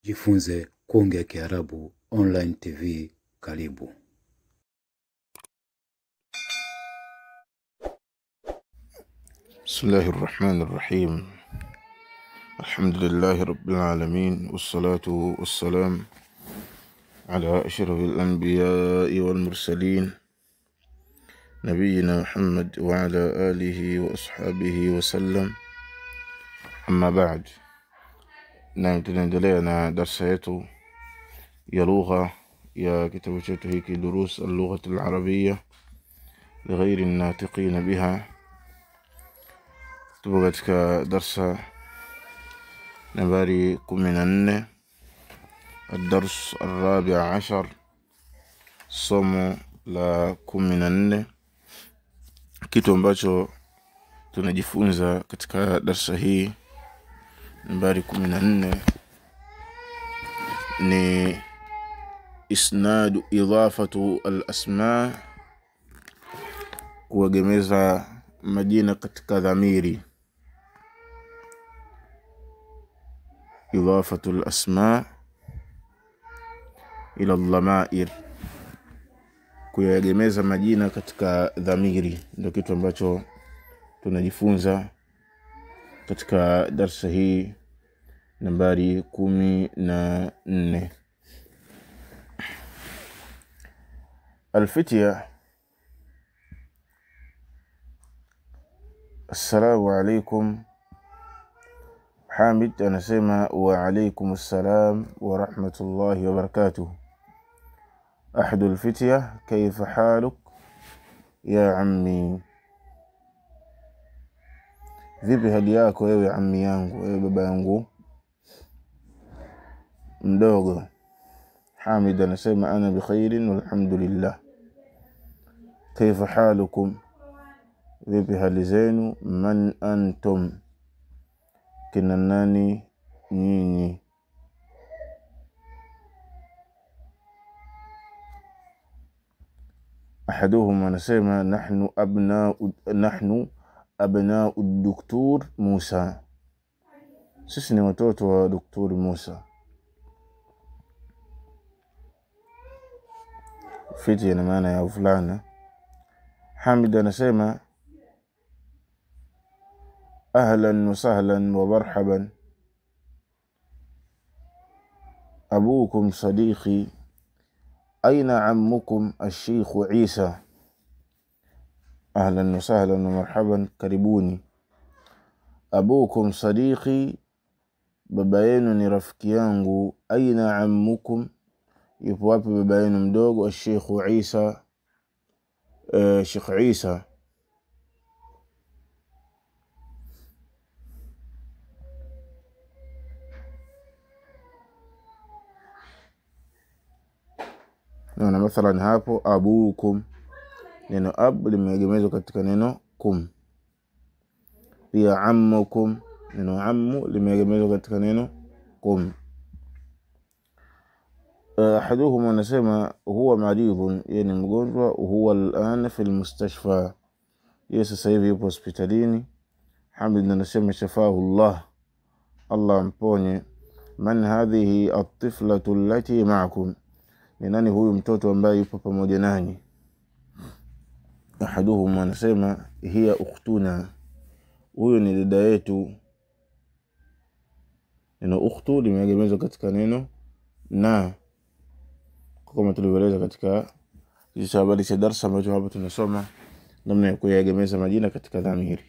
Jifunze kuongea Kiarabu online TV. Karibu. بسم الله الرحمن الرحيم. الحمد لله رب العالمين، والصلاة والسلام على أشرف الأنبياء والمرسلين نبينا محمد وعلى آله وأصحابه وسلم. أما بعد، tunaendelea darsa yetu ya lugha ya kitabu chetu hiki Durus al-Lugha al-Arabiyya lighairi an-natiqin biha. Tupo katika darsa nambari 14, الدرس الرابع عشر، somo la 14. Kitu ambacho tunajifunza katika darsa hii nambari 14 ni isnadu idafatu al-asma, kuegemeza majina katika dhamiri. Idafatu al-asma ila al-dhamair, kuegemeza majina katika dhamiri, ndio kitu ambacho tunajifunza katika darsa hii nambari 14. الفتية. السلام عليكم. حامد anasema wa alaykum assalam wa rahmatullahi wa barakatuh. أحد الفتية: كيف حالك يا عمي؟ vipi hali yako wewe ammi yangu, wewe baba yangu mdogo? Hamid anasema ana bikhairin walhamdulillah. كيف حالكم, vipi hali zenu? Man antum, kina nani nyinyi? أحدهم anasema nahnu abnau الدكتور موسى, sisi ni watoto wa Daktari Musa. Fiti ina maana ya fulana. Hamid anasema ahlan wa sahlan wa marhaban, abukum sadiqi, aina ammukum الشيخ عيسى. ahlan wa sahlan wa marhaban, karibuni. Abukum sadiqi, baba yenu ni rafiki yangu. Aina ammukum, yupo wapi baba yenu mdogo? الشيخ عيسى, Sheikh Isa. Na mathalan hapo abukum, neno ab limeegemezwa katika neno kum. Pia ammukum, neno ammu limeegemezwa katika neno kum. أحدهم anasema huwa maridhun, yani mgonjwa. Huwa al'an fi al-mustashfa, sasa hivi yupo hospitalini. Hamid anasema shafahu Allah, Allah amponye. Man hadhihi at-tiflatu allati ma'akum, ni nani huyu mtoto ambaye yupo pamoja nanyi? Ahaduhum anasema hiya ukhtuna, huyu ni dada yetu. Neno ukhtu limeegemezwa katika neno na, kama tulivyoeleza katika habari za darasa ambacho hapa tunasoma namna ya kuegemeza majina katika dhamiri.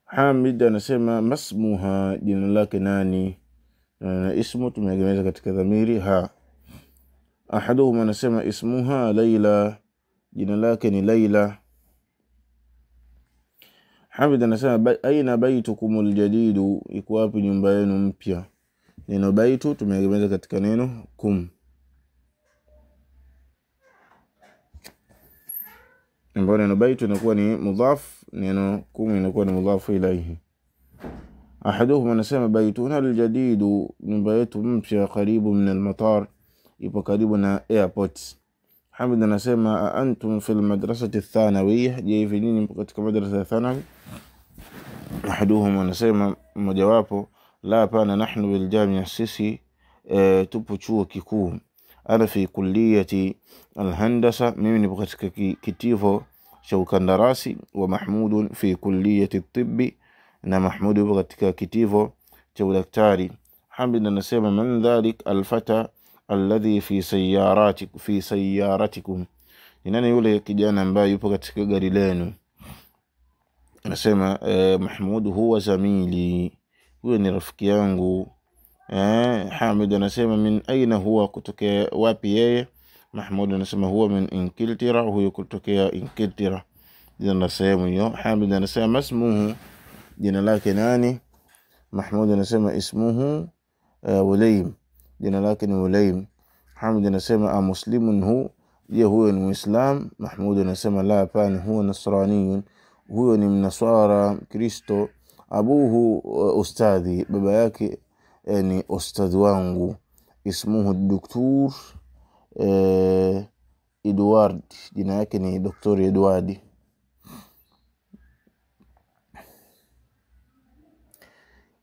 Hamid anasema masmuha, jina lake nani? Na ismu tumeegemeza katika dhamiri ha. Ahaduhum anasema ismuha Laila, jina lake ni Laila. Hamid anasema aina baitukumul jadidu, iko wapi nyumba yenu mpya? Neno baitu tumeegemeza katika neno kum, ambapo neno baitu inakuwa ni mudhaf, neno kum inakuwa ni mudhafu ilayhi. Ahaduhum anasema baituna aljadidu, nyumba yetu mpya, karibu min almatar, ipo karibu na airport. Hamid anasema antum fil madrasati athanawiyya, je, hivi nyinyi mpo katika madrasa ya thanawi? Ahaduhum anasema mmojawapo la hapana, nahnu bil jamia, sisi tupo chuo kikuu. Ana fi kulliyati alhandasa, mimi nipo katika kitivo cha ukandarasi. Wa Mahmudun fi kulliyati tibbi, na Mahmud yupo katika kitivo cha udaktari. Hamid anasema man dhalik alfata alladhi fi sayyaratikum, ni nani yule kijana ambaye yupo katika gari lenu? Anasema Mahmud huwa zamili, huyo ni rafiki yangu. Hamid anasema min aina huwa, kutokea wapi yeye? Mahmud anasema huwa min Ingiltera, huyo kutokea Ingiltera. Jina sehemu hiyo. Hamid anasema masmuhu, jina lake nani? Mahmud anasema ismuhu Wulaim, jina lake ni Wulaim. Hamid anasema amuslimun hu, je huyo ni Muislam? Mahmud anasema la hapana, huwa nasraniyun, huyo ni mnaswara Kristo. Abuhu ustadhi, baba yake ni ustadhi wangu. Ismuhu Dr. Edward, jina yake ni Dr. Edward.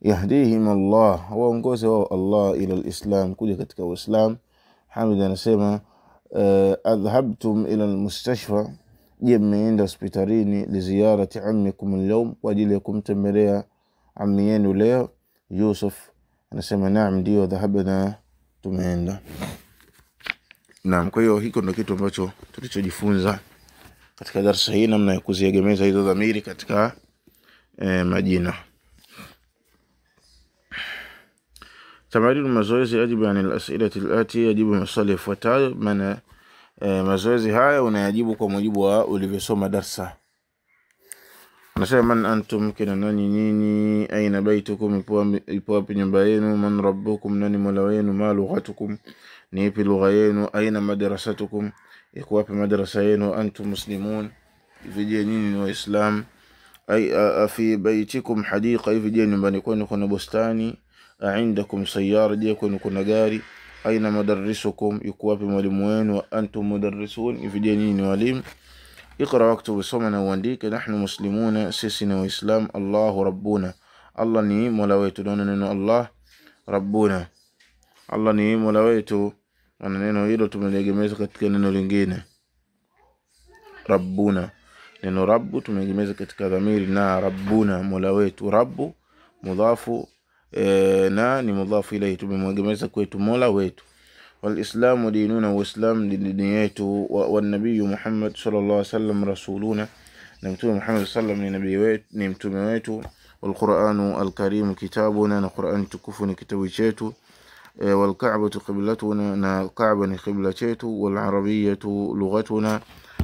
Yahdihim Allah, waongoze wao Allah ila alislam, kuja katika Uislam. Hamid anasema adhhabtum ila almustashfa, je mmeenda hospitalini? Liziyarati ammikum alyawm, kwa ajili ya kumtembelea ammi yenu leo? Yusuf anasema naam, ndio, dhahabna, tumeenda. Naam, kwa hiyo hiko ndio kitu ambacho tulichojifunza katika darasa hii, namna ya kuziegemeza hizo dhamiri katika majina. Tamarin mazoezi, ajibu yani al-as'ilati al-ati, ajibu maswali yafuatayo. Maana mazoezi haya unayajibu kwa mujibu wa ulivyosoma darasa. Anasema man antum, kina nani nyinyi? Aina baitukum, ipo wapi nyumba yenu? Man rabbukum, nani mola wenu? Ma lughatukum, ni ipi lugha yenu? Aina madrasatukum, iko wapi madrasa yenu? Antum muslimun, vije nyinyi ni Waislam. Fi baitikum hadiqa, vije nyumbani kwenu kuna bustani. Indakum sayyara, je kwenu kuna gari? Aina madarrisukum, yuko wapi mwalimu wenu? Antum mudarrisun, vije nyinyi ni walimu. Iqra waktubu, soma na uandike. Nahnu muslimuna, sisi ni Waislam. Allahu rabbuna, Allah ni mola wetu. Naona neno Allah, rabbuna, Allah ni mola wetu, na neno hilo tumelegemeza katika neno lingine rabbuna. Neno rabbu tumegemeza katika dhamiri na rabbuna, mola wetu. Rabbu mudhafu na ni mudhafu ilayhi, tumemwegemeza kwetu mola wetu. Walislamu dinuna, uislam dini yetu. Wa nabii Muhammad sallallahu alaihi wasallam rasuluna, na mtume Muhammad sallam ni nabii wetu, ni mtume wetu. Walquranu alkarim kitabuna, na Qur'an tukufu ni kitabu chetu. Walka'batu qiblatuna, na Kaaba ni qibla chetu. Walarabiyatu lughatuna,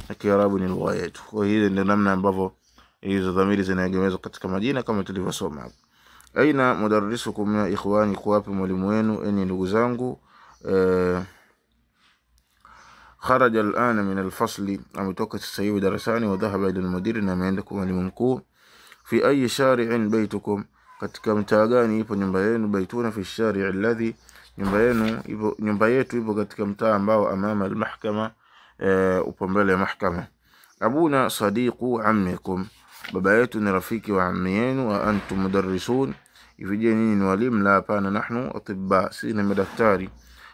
na Kiarabu ni lugha yetu. Kwa hiyo ndio namna ambavyo hizo dhamiri zinaegemezwa katika majina kama tulivyosoma hapo. Aina mudarrisukum ya ikhwani, kwa wapi mwalimu wenu enyi ndugu zangu? Kharaja al'ana min al-fasli, ametoka sasa hivi darasani. Wa dhahaba ila al-mudir, na ameenda kwa mwalimu mkuu. Fi ayi shari'in baitukum, katika mtaa gani ipo nyumba yenu? Baituna fi shari' alladhi, nyumba yetu ipo katika mtaa ambao amama al-mahkama, upo mbele ya mahkama. Abuna sadiqu ammikum, baba yetu ni rafiki wa ammi yenu. Wa antum mudarrisun, ivije nyinyi ni walimu? La hapana, nahnu atibba, sisi ni madaktari.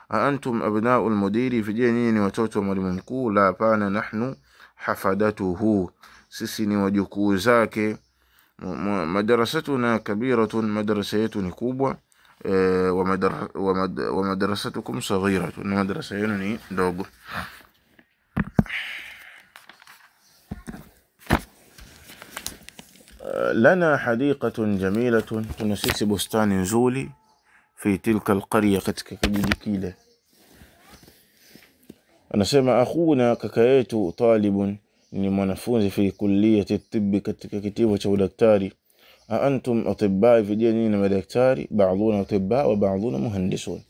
Antum abna'u al-mudiri, ivije nyinyi ni watoto wa mwalimu mkuu? La hapana, nahnu hafadatuhu, sisi ni wajukuu zake. Madrasatuna kabiratun, madrasa yetu ni kubwa. Wa madrasatukum saghiratun, na madrasa yenu ni ndogo. Lana hadiqatun jamilatun, tuna sisi bustani nzuri. Fi tilka alqarya, katika kijiji kile. Anasema akhuna, kaka yetu. Talibun, ni mwanafunzi. Fi kulliyati tibbi, katika kitivo cha udaktari. Antum atibba, vijana ni madaktari. Ba'dhuna atibba wa ba'dhuna muhandisun,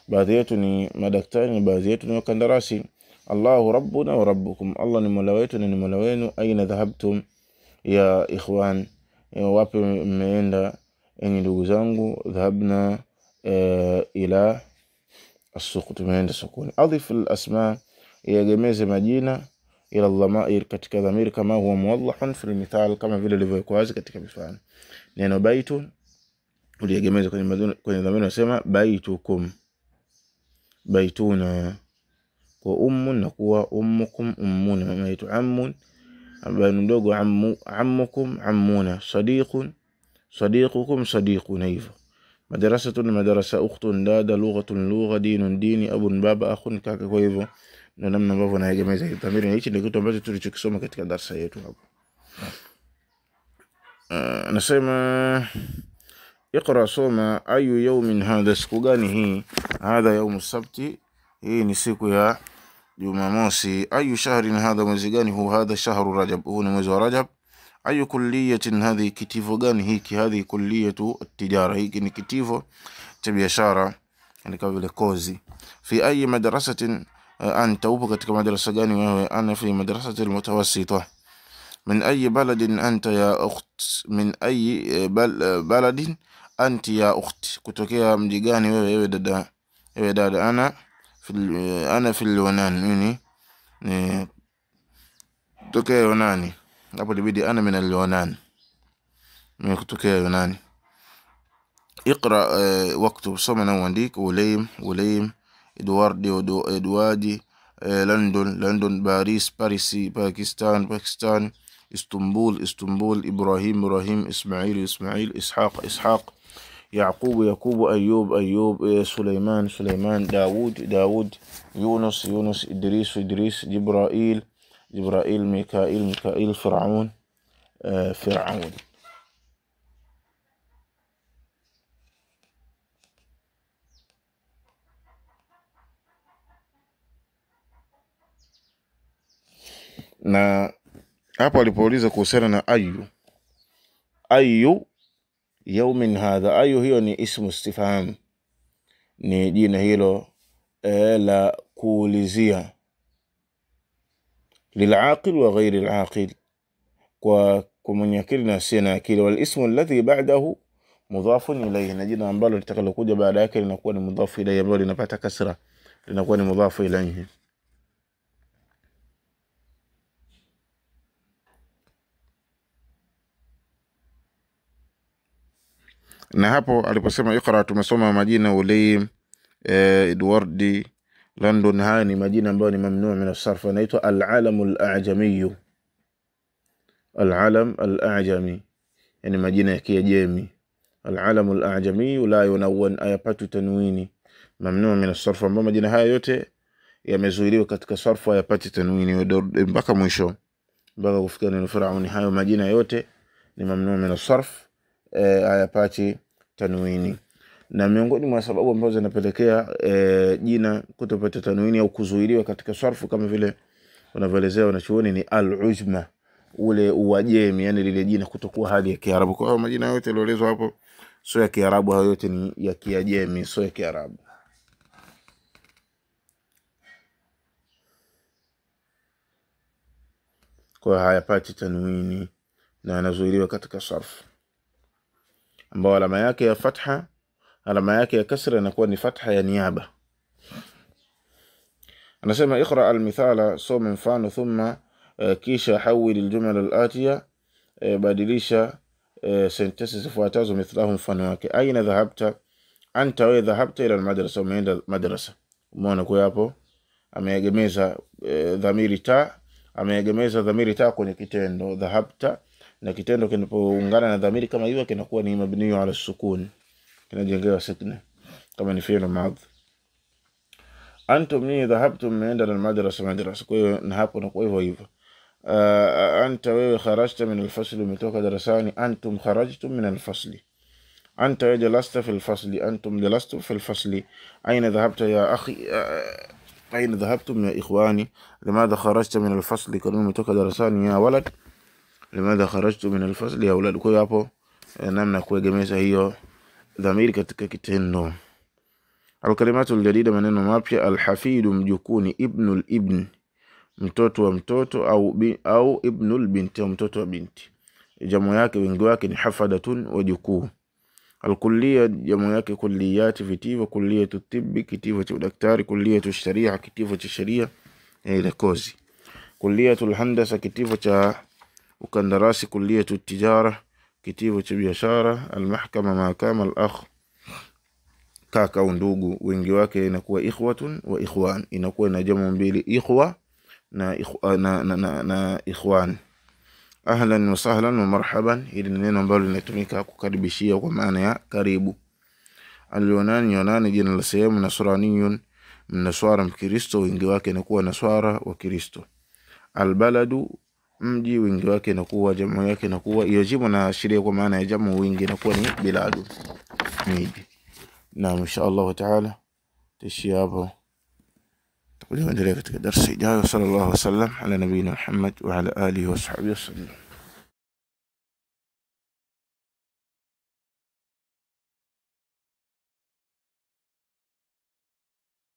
baadhi yetu ni madaktari na baadhi yetu ni wakandarasi. Allahu rabbuna wa rabbukum, Allah ni mola wetu na ni mola wenu. Aina dhahabtum ya ikhwan, wapi mmeenda enyi ndugu zangu? Dhahabna ila as-suq, tumeenda sokoni. Adhif al-asma, yagemeze majina. Ila dhamair, katika dhamiri. Kama huwa muwadhahun fi al-mithal, kama vile ilivyokuwa wazi katika mifano. Neno baitun uliegemeza kwenye dhamiri unasema baitukum, baituna. Kwa ummun na kuwa ummukum, ummuna. Mama yetu ammun, ambaye mdogo ammukum, ammuna. Sadiqun, sadiqukum, sadiquna. Hivyo madrasatun, madrasa. Ukhtun, dada. Lughatun, lugha. Dinun, dini. Abun, baba. Akhun, kaka. Kwa hivyo na namna ambavyo naegemeza dhamiri, na hichi ndio kitu ambacho tulichokisoma katika darasa yetu hapo. Nasema اقرأ soma ayu yawmin hadha, siku gani hii? Hadha yawmu sabti, hii ni siku ya Jumamosi. Ayu shahrin hadha, mwezi gani huu? Hadha shahru Rajab, huu ni mwezi wa Rajab. Ayu kulliyatin hadhi, kitivo gani hiki? Hadhi kulliyatu at-tijara, hiki ni kitivo cha biashara, yani kama vile kozi. Fi ayi madrasatin anta, upo katika madrasa gani wewe? Ana fi madrasati al-mutawassita. Min ayi baladin anta ya ukht, min ayi baladin anti ya ukht, kutokea mji gani wewe, ewe dada, ewe dada? Ana fil Yunan, mimi ni kutokea Yunani. Hapo libidi ana min al-Yunan, mimi kutokea Yunani. Iqra waktub, soma na uandike. Ulaim, Edward, Edwardi, London, Paris, Pakistan, Istanbul, Ibrahim, Ismail, Ishaq, Yaqub, Ayub, Sulaiman, Daud, Yunus, Idris, Jibrail, Mikail, Fir'aun. Na hapo alipouliza kuhusiana na ayu yawmin hadha, ayu hiyo ni ismu istifham, ni jina hilo la kuulizia. Lilaqil wa ghairi alaqil, kwa mwenye akili na asiye na akili. Wal ismu alladhi ba'dahu mudhafun ilayhi, na jina ambalo litakalokuja baada yake linakuwa ni mudhafu ilayhi, ambalo linapata kasra, linakuwa ni mudhafu ilayhi. Na hapo aliposema iqra, tumesoma majina Ulaim, Edward, London. Haya ni majina ambayo ni mamnuu min as-sarf, inaitwa al-alam al-a'jami. Al-alam al-a'jami yani majina ya Kiajemi. Al-alam al-a'jami la yunawwan, ayapatu tanwini, mamnuu min as-sarf, ambapo majina haya yote yamezuiliwa katika sarfu, hayapati tanwini mpaka mwisho, mpaka kufikia neno Firauni. Hayo majina yote ni mamnuu min as-sarf, hayapati tanwini. Na miongoni mwa sababu ambazo zinapelekea jina kutopata tanwini au kuzuiliwa katika sarfu, kama vile wanavyoelezea wanachuoni, ni al-ujma, ule uajemi, yani lile jina kutokuwa hali ya Kiarabu. Kwa hiyo majina yote yaliyoelezwa hapo sio ya Kiarabu, hayo yote ni ya Kiajemi, sio ya Kiarabu. Kwa hayapati tanwini na yanazuiliwa katika sarfu, ambao alama yake ya fatha, alama yake ya kasra inakuwa ni fatha ya niaba. Anasema iqra al-mithala, soma mfano. Thumma, kisha hawil al-jumla al-atiya, badilisha sentensi zifuatazo mithlahu, mfano wake. Aina dhahabta anta, wewe dhahabta ila al-madrasa, umeenda madrasa. Umeona kwa hapo ameegemeza dhamiri ta, ameegemeza dhamiri ta kwenye kitendo dhahabta, na kitendo kinapoungana na dhamiri kama hiyo kinakuwa ni mabniyu ala sukun, kinajengewa sakina kama ni fi'l madhi. Antum, ni dhahabtum, meenda na madrasa. Kwa hiyo na hapo na kwa hivyo anta, wewe kharajta min al-fasl, umetoka darasani. Antum kharajtum min al-fasl. Anta, wewe jalasta fi al-fasl. Antum jalastum fi al-fasl. Aina dhahabta ya akhi, aina dhahabtum ya ikhwani. Limadha kharajta min al-fasl, kama umetoka darasani. Ya walad, limadha kharajtu min al-fasl ya walad. Kwa hiyo hapo namna kuegemeza hiyo dhamiri katika kitendo. Al-kalimatu al-jadida, maneno mapya. Al-hafidu, mjukuni. Ibnul ibn, mtoto wa mtoto, au ibnul binti, mtoto wa binti. Jamu yake wingi wake ni hafadatun, wajukuu. Al-kulliya, jamu yake kulliyat, vitivo. Kulliyatu tibbi, kitivo cha daktari. Kulliyatu sharia, kitivo cha sheria, ile kozi. Kulliyatu al-handasa, kitivo cha ukandarasi. Kulliyatu tijara, kitivo cha biashara. Almahkama mahakama. Alakh kaka au ndugu, wingi wake inakuwa ikhwatun wa ikhwan, inakuwa na jamu mbili, ikhwa na ikhwan. Ahlan wa sahlan wa marhaban, hili ni neno ambalo linatumika kukaribishia kwa maana ya karibu. Al-Yunani, Yunani jina la sehemu. Nasraniyun, mnaswara mkristo, wingi wake inakuwa naswara wa Kristo. Albaladu, mji, wingi wake inakuwa jamu yake inakuwa yajibu na ashiria kwa maana ya jamu, wingi inakuwa ni biladu, miji. Na insha Allah taala tishia hapo, tutakuja kuendelea katika darasa ijayo. Sallallahu alaihi wasallam ala nabiyina Muhammad wa ala alihi wa sahbihi wasallam.